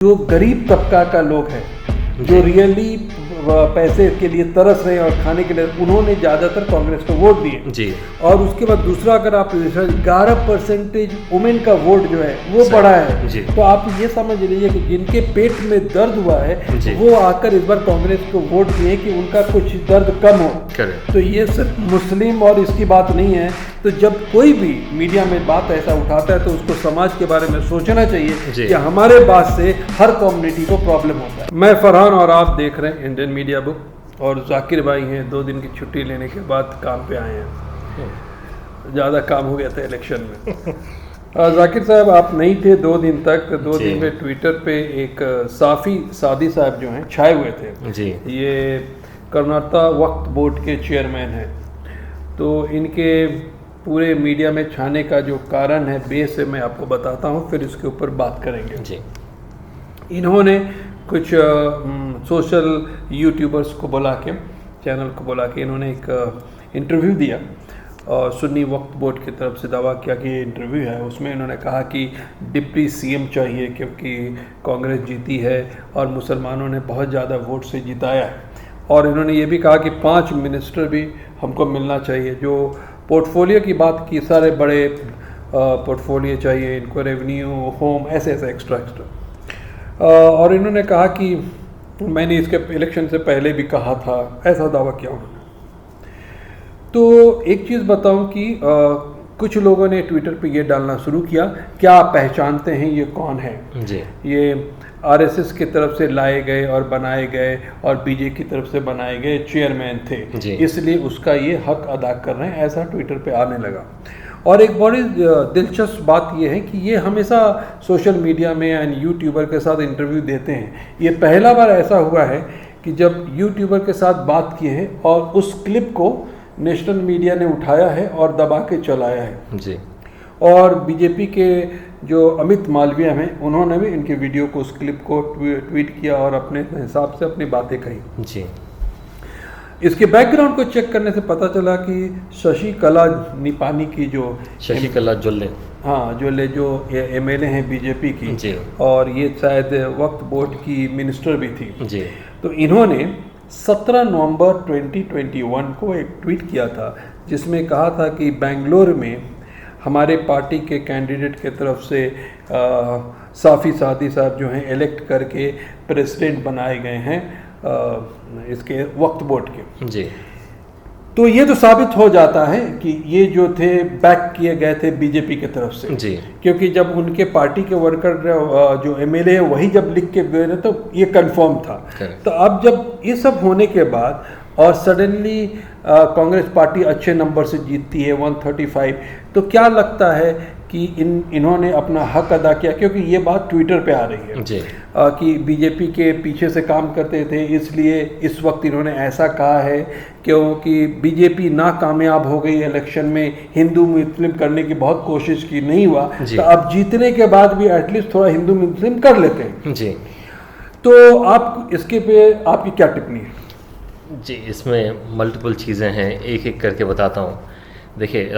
जो गरीब तबका का लोग हैं, जो रियली पैसे के लिए तरस रहे हैं और खाने के लिए, उन्होंने ज़्यादातर कांग्रेस को वोट दिए जी। और उसके बाद दूसरा अगर आप 11% वुमेन का वोट जो है वो बढ़ा है जी। तो आप ये समझ लीजिए कि जिनके पेट में दर्द हुआ है जी। वो आकर इस बार कांग्रेस को वोट दिए कि उनका कुछ दर्द कम हो। करेक्ट। तो ये सिर्फ मुस्लिम और इसकी बात नहीं है। तो जब कोई भी मीडिया में बात ऐसा उठाता है तो उसको समाज के बारे में सोचना चाहिए कि हमारे बात से हर कम्युनिटी को प्रॉब्लम होता है। मैं फरहान और आप देख रहे हैं इंडियन मीडिया बुक और जाकिर भाई हैं 2 दिन की छुट्टी लेने के बाद काम पे आए हैं। ज़्यादा काम हो गया था इलेक्शन में। जाकिर साहब आप नहीं थे 2 दिन तक। 2 दिन में ट्विटर पे एक साफ़ी सादी साहब जो हैं छाए हुए थे जी। ये कर्नाटक वक्फ बोर्ड के चेयरमैन हैं। तो इनके पूरे मीडिया में छाने का जो कारण है बेस है मैं आपको बताता हूँ, फिर इसके ऊपर बात करेंगे। जी। इन्होंने कुछ सोशल यूट्यूबर्स को बुला के, चैनल को बुला के इन्होंने एक इंटरव्यू दिया और सुन्नी वक्फ बोर्ड की तरफ से दावा किया कि ये इंटरव्यू है। उसमें इन्होंने कहा कि डिप्टी सीएम चाहिए क्योंकि कांग्रेस जीती है और मुसलमानों ने बहुत ज़्यादा वोट से जिताया है। और इन्होंने ये भी कहा कि 5 मिनिस्टर भी हमको मिलना चाहिए। जो पोर्टफोलियो की बात की, सारे बड़े पोर्टफोलियो चाहिए इनको, रेवेन्यू, होम, ऐसे एक्स्ट्रा। और इन्होंने कहा कि मैंने इसके इलेक्शन से पहले भी कहा था, ऐसा दावा किया उन्होंने। तो एक चीज़ बताऊं कि कुछ लोगों ने ट्विटर पे ये डालना शुरू किया, क्या आप पहचानते हैं ये कौन है? जी। ये आरएसएस की तरफ से लाए गए और बनाए गए और बीजेपी की तरफ से बनाए गए चेयरमैन थे, इसलिए उसका ये हक अदा कर रहे हैं, ऐसा ट्विटर पे आने लगा। और एक बड़ी दिलचस्प बात यह है कि ये हमेशा सोशल मीडिया में एंड यूट्यूबर के साथ इंटरव्यू देते हैं। ये पहला बार ऐसा हुआ है कि जब यूट्यूबर के साथ बात की है और उस क्लिप को नेशनल मीडिया ने उठाया है और दबा के चलाया है। जी। और बीजेपी के जो अमित मालवीय हैं उन्होंने भी इनके वीडियो को, उस क्लिप को ट्वीट किया और अपने हिसाब से अपनी बातें कही। जी। इसके बैकग्राउंड को चेक करने से पता चला कि शशिकला निपानी की, जो शशिकला जोल्ले, हाँ जोल्ले, जो एमएलए हैं बीजेपी की जी। और ये शायद वक्फ बोर्ड की मिनिस्टर भी थी जी। तो इन्होंने 17 नवंबर 2021 को एक ट्वीट किया था जिसमें कहा था कि बेंगलोर में हमारे पार्टी के कैंडिडेट के तरफ से साफ़ी सादी साहब जो हैं इलेक्ट करके प्रेसिडेंट बनाए गए हैं इसके वक्फ बोर्ड के। जी। तो ये तो साबित हो जाता है कि ये जो थे बैक किए गए थे बीजेपी की तरफ से। जी। क्योंकि जब उनके पार्टी के वर्कर जो एमएलए हैं वही जब लिख के गए तो ये कंफर्म था। तो अब जब ये सब होने के बाद और सडनली कांग्रेस पार्टी अच्छे नंबर से जीतती है 135, तो क्या लगता है कि इन्होंने अपना हक अदा किया? क्योंकि ये बात ट्विटर पे आ रही है जी। कि बीजेपी के पीछे से काम करते थे इसलिए इस वक्त इन्होंने ऐसा कहा है क्योंकि बीजेपी नाकामयाब हो गई इलेक्शन में, हिंदू मुस्लिम करने की बहुत कोशिश की, नहीं हुआ, तो अब जीतने के बाद भी एटलीस्ट थोड़ा हिंदू मुस्लिम कर लेते हैं। जी। तो आप इसके पे आपकी क्या टिप्पणी है? जी, इसमें मल्टीपल चीज़ें हैं, एक एक करके बताता हूँ। देखिए,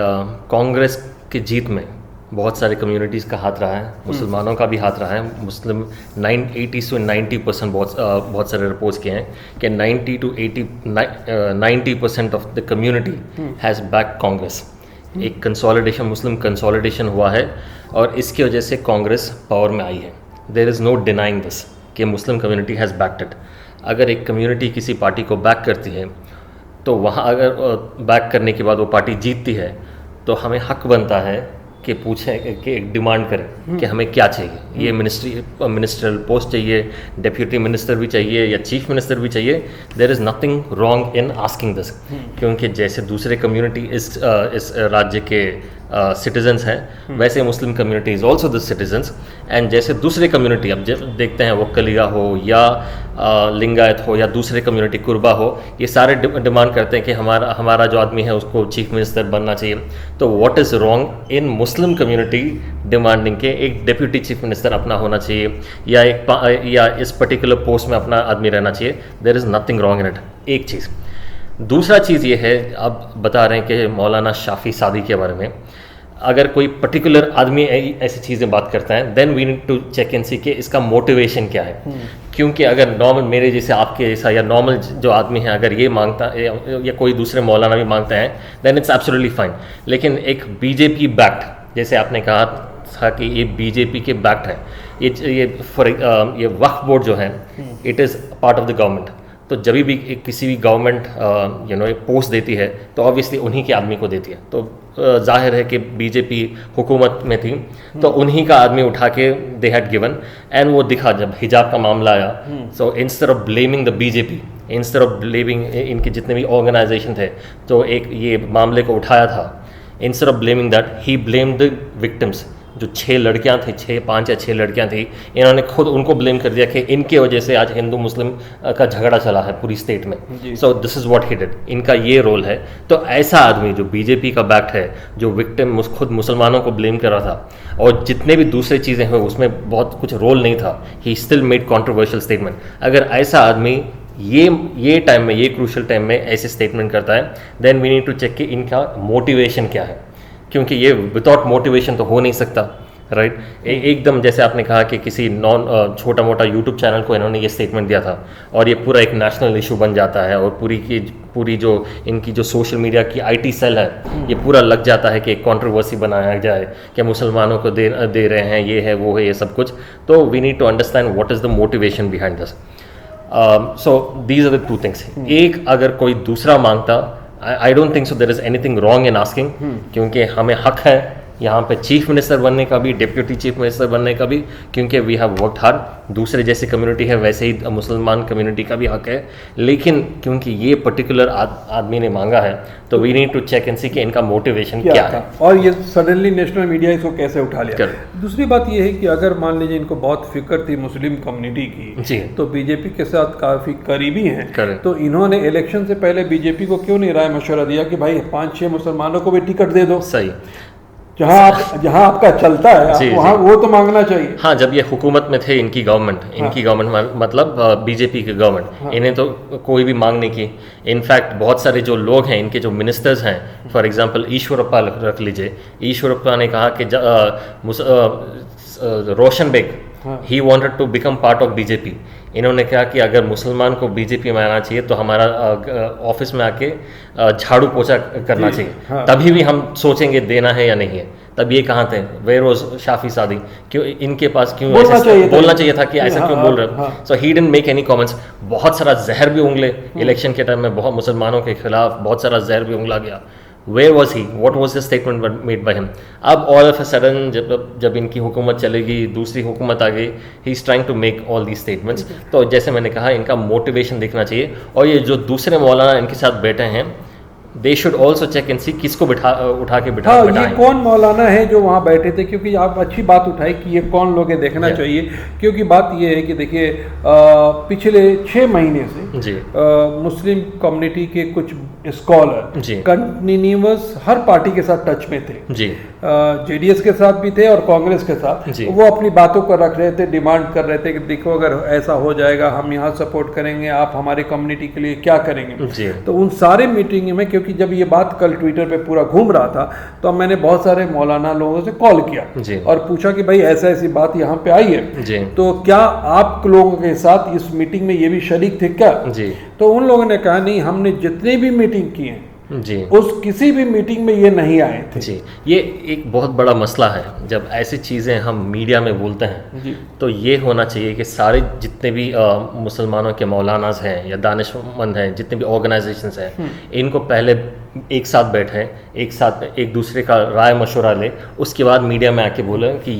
कांग्रेस की जीत में बहुत सारे कम्युनिटीज़ का हाथ रहा है, मुसलमानों का भी हाथ रहा है। मुस्लिम 80 से 90% बहुत सारे रिपोर्ट्स किए हैं कि 90% of the community has back Congress. एक कंसोलिडेशन, मुस्लिम कंसोलिडेशन हुआ है और इसकी वजह से कांग्रेस पावर में आई है। There is no denying this कि Muslim community has backed it. अगर एक कम्युनिटी किसी पार्टी को बैक करती है तो वहाँ अगर बैक करने के बाद वो पार्टी जीतती है तो हमें हक बनता है कि पूछें, कि एक डिमांड करें कि हमें क्या चाहिए। ये मिनिस्ट्रियल पोस्ट चाहिए, डिप्यूटी मिनिस्टर भी चाहिए या चीफ मिनिस्टर भी चाहिए। There is nothing wrong in asking this, क्योंकि जैसे दूसरे कम्युनिटी इस राज्य के सिटीजन्स हैं वैसे Muslim community is also the citizens. And जैसे दूसरे कम्युनिटी, अब जब देखते हैं वो कलिया हो या लिंगायत हो या दूसरे कम्युनिटी कुर्बा हो, ये सारे डिमांड करते हैं कि हमारा जो आदमी है उसको चीफ मिनिस्टर बनना चाहिए। तो what is wrong in Muslim community demanding के एक डिप्यूटी चीफ मिनिस्टर अपना होना चाहिए या इस पर्टिकुलर पोस्ट में अपना आदमी रहना चाहिए? There is nothing wrong in it. एक चीज़। दूसरा चीज़ ये है, अब बता रहे हैं कि मौलाना शाफी सादी के बारे में, अगर कोई पर्टिकुलर आदमी ऐसी चीज़ें बात करता है, then we need to check and see कि इसका मोटिवेशन क्या है। क्योंकि अगर नॉर्मल मेरे जैसे आपके जैसा या नॉर्मल जो आदमी है अगर ये मांगता है या कोई दूसरे मौलाना भी मांगता है, देन इट्स एब्सोल्युटली फाइन। लेकिन एक बीजेपी बैक्ड, जैसे आपने कहा था कि ये बीजेपी के बैक्ड है, ये वक्फ बोर्ड जो है it is part of the government. तो जब भी किसी भी गवर्नमेंट पोस्ट देती है तो ऑब्वियसली उन्हीं के आदमी को देती है। तो जाहिर है कि बीजेपी हुकूमत में थी तो उन्हीं का आदमी उठा के दे हैड गिवन, एंड वो दिखा जब हिजाब का मामला आया। So instead of blaming the BJP, instead of blaming इनके जितने भी ऑर्गेनाइजेशन थे तो एक ये मामले को उठाया था, instead of blaming that he blamed the victims. जो 6 लड़कियां थी, 5 या 6 लड़कियां थी, इन्होंने खुद उनको ब्लेम कर दिया कि इनके वजह से आज हिंदू मुस्लिम का झगड़ा चला है पूरी स्टेट में। So this is what he did, इनका ये रोल है। तो ऐसा आदमी जो बीजेपी का बैक्ड है, जो विक्टिम खुद मुसलमानों को ब्लेम कर रहा था और जितने भी दूसरे चीज़ें हुए उसमें बहुत कुछ रोल नहीं था, he still made controversial statement. अगर ऐसा आदमी ये टाइम में, ये क्रूशल टाइम में ऐसे स्टेटमेंट करता है, then we need to check कि इनका मोटिवेशन क्या है, क्योंकि ये विदाउट मोटिवेशन तो हो नहीं सकता, राइट। एकदम जैसे आपने कहा कि किसी छोटा मोटा यूट्यूब चैनल को इन्होंने ये स्टेटमेंट दिया था और ये पूरा एक नेशनल इशू बन जाता है और पूरी जो इनकी जो सोशल मीडिया की IT सेल है ये पूरा लग जाता है कि एक कंट्रोवर्सी बनाया जाए कि मुसलमानों को दे रहे हैं, ये है वो है ये सब कुछ। तो we need to understand what is the motivation behind this. So these are the 2 things. एक, अगर कोई दूसरा मांगता, I don't think so there is anything wrong in asking, क्योंकि हमें हक है यहाँ पे चीफ मिनिस्टर बनने का भी, डिप्यूटी चीफ मिनिस्टर बनने का भी, क्योंकि वी हैव वर्कड हार्ड। दूसरे जैसे कम्युनिटी है वैसे ही मुसलमान कम्युनिटी का भी हक है, लेकिन क्योंकि ये पर्टिकुलर आदमी ने मांगा है तो we need to check and see कि इनका मोटिवेशन क्या है और ये सडनली नेशनल मीडिया इसको कैसे उठा लिया। दूसरी बात ये है कि अगर मान लीजिए इनको बहुत फिक्र थी मुस्लिम कम्युनिटी की, तो बीजेपी के साथ काफ़ी करीबी हैं, तो इन्होंने इलेक्शन से पहले बीजेपी को क्यों नहीं राय मशवरा दिया कि भाई 5-6 मुसलमानों को भी टिकट दे दो। सही, जहाँ आपका चलता है वहाँ वो तो मांगना चाहिए। हाँ, जब ये हुकूमत में थे इनकी गवर्नमेंट मतलब बीजेपी की गवर्नमेंट, इन्हें तो कोई भी मांग नहीं की। इनफैक्ट बहुत सारे जो लोग हैं, इनके जो मिनिस्टर्स हैं, फॉर एग्जांपल ईश्वरप्पा रख लीजिए, ईश्वरप्पा ने कहा कि रोशन बेग ही wanted to become part of BJP. इन्होंने कहा कि अगर मुसलमान को बीजेपी में आना चाहिए तो हमारा ऑफिस में आके झाड़ू पोछा करना चाहिए, तभी भी हम सोचेंगे देना है या नहीं है। तब ये कहाँ थे, वेयर वाज शाफी सादी, क्यों इनके पास क्यों बोलना चाहिए था कि ऐसा क्यों बोल रहे हो। So he didn't make any comments. बहुत सारा जहर भी उंगले इलेक्शन के टाइम में, बहुत मुसलमानों के खिलाफ बहुत सारा जहर भी उंगला गया। Where was he? What was the statement made by him? अब all of a sudden जब इनकी हुकूमत चलेगी, दूसरी हुकूमत आ गई, he is trying to make all these statements। तो जैसे मैंने कहा, इनका मोटिवेशन देखना चाहिए। और ये जो दूसरे मौलाना इनके साथ बैठे हैं, they should also check and see किसको उठा के ये कौन मौलाना है जो वहाँ बैठे थे, क्योंकि आप अच्छी बात उठाई कि ये कौन लोग है, देखना चाहिए। क्योंकि बात ये है कि देखिए पिछले 6 महीने से मुस्लिम कम्युनिटी के कुछ स्कॉलर कंटिन्यूअस हर पार्टी के साथ टच में थे जी। JDS के साथ भी थे और कांग्रेस के साथ। वो अपनी बातों को रख रहे थे, डिमांड कर रहे थे कि देखो अगर ऐसा हो जाएगा हम यहाँ सपोर्ट करेंगे, आप हमारे कम्युनिटी के लिए क्या करेंगे। तो उन सारे मीटिंग में, क्योंकि जब ये बात कल ट्विटर पे पूरा घूम रहा था, तो मैंने बहुत सारे मौलाना लोगों से कॉल किया और पूछा कि भाई ऐसी बात यहाँ पे आई है, तो क्या आप लोगों के साथ इस मीटिंग में ये भी शरीक थे क्या। तो उन लोगों ने कहा नहीं, हमने जितने भी मीटिंग की हैं जी, उस किसी भी मीटिंग में ये नहीं आए थे जी। ये एक बहुत बड़ा मसला है, जब ऐसी चीज़ें हम मीडिया में बोलते हैं जी। तो ये होना चाहिए कि सारे जितने भी मुसलमानों के मौलानाज हैं या दानिशमंद हैं, जितने भी ऑर्गेनाइजेशंस हैं, इनको पहले एक साथ बैठें, एक दूसरे का राय मशवरा लें, उसके बाद मीडिया में आके बोलें कि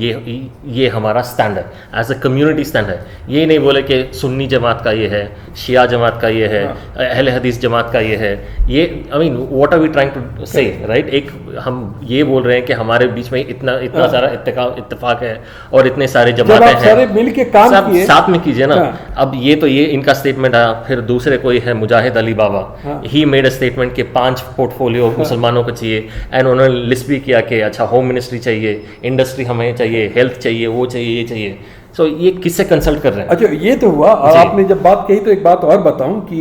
ये हमारा स्टैंड है, एज अ कम्युनिटी स्टैंड है। ये नहीं बोले कि सुन्नी जमात का ये है, शिया जमात का ये है, अहले हदीस जमात का ये है। ये I mean what are we trying to say, right. एक हम ये बोल रहे हैं कि हमारे बीच में इतना सारा इत्तेफाक है और इतने सारे जमातें हैं, सारे मिलके काम किए, साथ में कीजिए ना। अब ये इनका स्टेटमेंट आया, फिर दूसरे कोई है मुजाहिद अली बाबा, ही मेड अ स्टेटमेंट के 5 पोर्टफोलियो मुसलमानों को चाहिए, एंड उन्होंने लिस्ट भी किया कि अच्छा होम मिनिस्ट्री चाहिए, इंडस्ट्री हमें चाहिए, हेल्थ चाहिए, वो चाहिए, ये चाहिए। सो ये किससे कंसल्ट कर रहे हैं? अच्छा, ये तो हुआ। और जी। आपने जब बात कही तो एक बात और बताऊं कि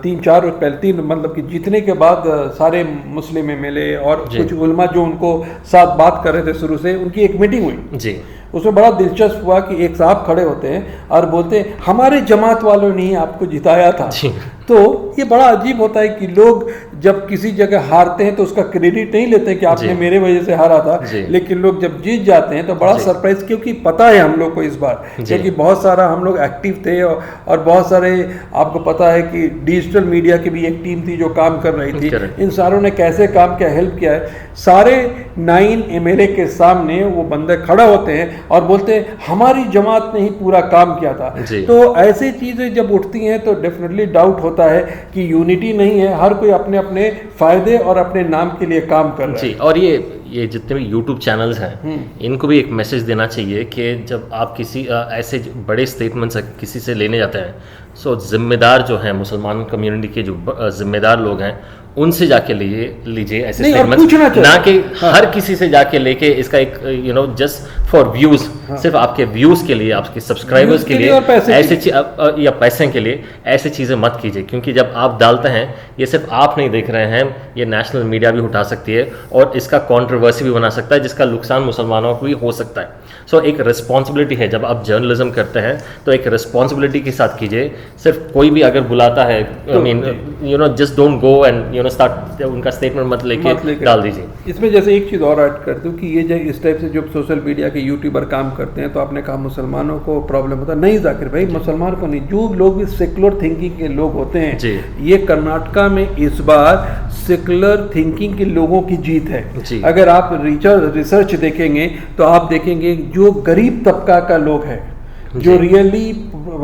3-4 रोज पहले, मतलब कि जीतने के बाद सारे मुस्लिम एमएलए और जी। कुछ उलमा जो उनको साथ बात कर रहे थे शुरू से, उनकी एक मीटिंग हुई। जी उसमें बड़ा दिलचस्प हुआ कि एक साहब खड़े होते हैं और बोलते हैं हमारे जमात वालों ने ही आपको जिताया था। जी। तो ये बड़ा अजीब होता है कि लोग जब किसी जगह हारते हैं तो उसका क्रेडिट नहीं लेते कि आपने जी। मेरे वजह से हारा था, जी। लेकिन लोग जब जीत जाते हैं तो बड़ा जी। सरप्राइज, क्योंकि पता है हम लोग को इस बार, जी। क्योंकि बहुत सारा हम लोग एक्टिव थे और बहुत सारे आपको पता है कि डिजिटल मीडिया की भी एक टीम थी जो काम कर रही थी। Correct. इन सारों ने कैसे काम किया, हेल्प किया है। सारे 9 एमएलए के सामने वो बंदे खड़ा होते हैं और बोलते हैं हमारी जमात ने ही पूरा काम किया था। जी। तो ऐसी चीज़ें जब उठती हैं तो डेफिनेटली डाउट होता है कि यूनिटी नहीं है, हर कोई अपने अपने फायदे और अपने नाम के लिए काम कर रहा है। जी। और ये जितने भी यूट्यूब चैनल्स हैं, इनको भी एक मैसेज देना चाहिए कि जब आप किसी ऐसे बड़े स्टेटमेंट्स किसी से लेने जाते हैं, सो जिम्मेदार जो हैं मुसलमान कम्युनिटी के जो जिम्मेदार लोग हैं, उनसे जाके लीजिए ऐसे नहीं, और पूछना स्टेटमेंट्स, चाहिए। ना कि हाँ। हर किसी से जाके लेके इसका एक जस्ट फॉर व्यूज, सिर्फ आपके व्यूज के लिए, आपके सब्सक्राइबर्स Views के के लिए लिए और पैसे ऐसे के या पैसे के लिए ऐसी चीज़ें मत कीजिए, क्योंकि जब आप डालते हैं, ये सिर्फ आप नहीं देख रहे हैं, ये नेशनल मीडिया भी उठा सकती है और इसका कंट्रोवर्सी भी बना सकता है, जिसका नुकसान मुसलमानों को भी हो सकता है। सो एक रिस्पॉन्सिबिलिटी है, जब आप जर्नलिज्म करते हैं तो एक रिस्पॉन्सिबिलिटी के साथ कीजिए। सिर्फ कोई भी अगर बुलाता है, I mean just don't go and start, उनका स्टेटमेंट मत लेके डाल दीजिए। इसमें जैसे एक चीज़ और ऐड कर दूं कि ये जो इस टाइप से जो सोशल मीडिया के यूट्यूबर काम करते हैं, तो आपने कहा मुसलमानों को प्रॉब्लम होता है, नहीं जाकिर भाई, मुसलमान को नहीं, जो लोग सेकुलर थिंकिंग के लोग होते हैं, जी। ये कर्नाटका में इस बार सेकुलर थिंकिंग के लोगों की जीत है। जी। अगर आप रिसर्च देखेंगे तो आप देखेंगे जो गरीब तबका का लोग है, जो रियली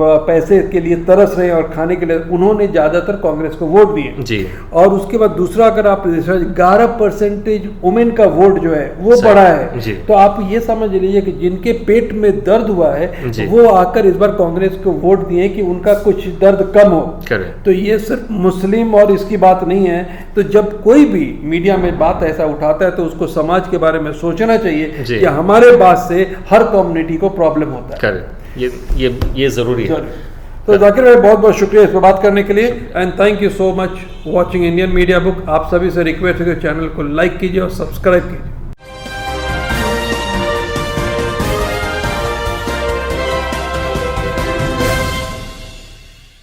पैसे के लिए तरस रहे हैं और खाने के लिए, उन्होंने ज्यादातर कांग्रेस को वोट दिए। जी। और उसके बाद दूसरा, अगर आप रिसर्च 11% वुमेन का वोट जो है वो सही। बड़ा है। जी। तो आप ये समझ लीजिए कि जिनके पेट में दर्द हुआ है, जी। वो आकर इस बार कांग्रेस को वोट दिए कि उनका कुछ दर्द कम हो। करेक्ट। तो ये सिर्फ मुस्लिम और इसकी बात नहीं है। तो जब कोई भी मीडिया में बात ऐसा उठाता है तो उसको समाज के बारे में सोचना चाहिए जी। कि हमारे बात से हर कम्युनिटी को प्रॉब्लम होता है। करेक्ट, ये ज़रूरी है। तो जाकिर भाई, बहुत बहुत शुक्रिया इस पर बात करने के लिए, and thank you so much watching Indian media book. आप सभी से रिक्वेस्ट है कि चैनल को लाइक कीजिए और सब्सक्राइब कीजिए।